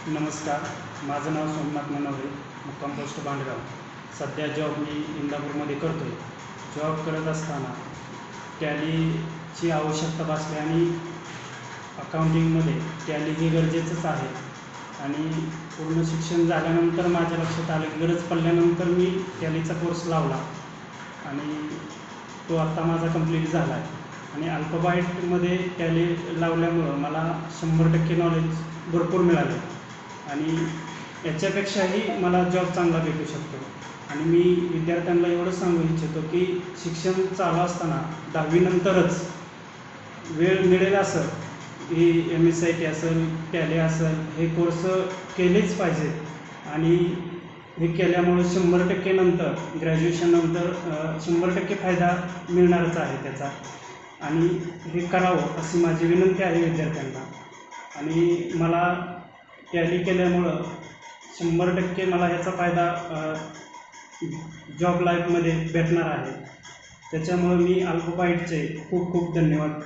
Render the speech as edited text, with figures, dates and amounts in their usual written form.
नमस्कार, माझं नाव सोमनाथ मनोरे, मुक्काम पोस्ट बांडगाव. सध्या जॉब मी इंदापूरमध्ये करतो आहे. जॉब करत असताना टॅलीची आवश्यकता भासली आणि अकाउंटिंगमध्ये टॅली हे गरजेचंच आहे. आणि पूर्ण शिक्षण झाल्यानंतर माझ्या लक्षात आलं की गरज पडल्यानंतर मी टॅलीचा कोर्स लावला आणि तो आत्ता माझा कंप्लीट झाला आहे. आणि अल्फाबाईटमध्ये टॅली लावल्यामुळं मला 100% नॉलेज भरपूर मिळालं आणि याच्यापेक्षाही मला जॉब चांगला भेटू शकतो. आणि मी विद्यार्थ्यांना एवढं सांगू इच्छितो की शिक्षण चालू असताना 10वी नंतरच वेळ मिळेल असं ही MSIT असेल, टॅली असेल, हे कोर्स केलेच पाहिजेत. आणि हे केल्यामुळे 100% नंतर ग्रॅज्युएशननंतर 100% फायदा मिळणारच आहे त्याचा. आणि हे करावं अशी माझी विनंती आहे विद्यार्थ्यांना. आणि मला टॅली केल्यामुळं 100% मला ह्याचा फायदा जॉब लाईफमध्ये भेटणार आहे. त्याच्यामुळं मी अल्फाबाईटचे खूप खूप धन्यवाद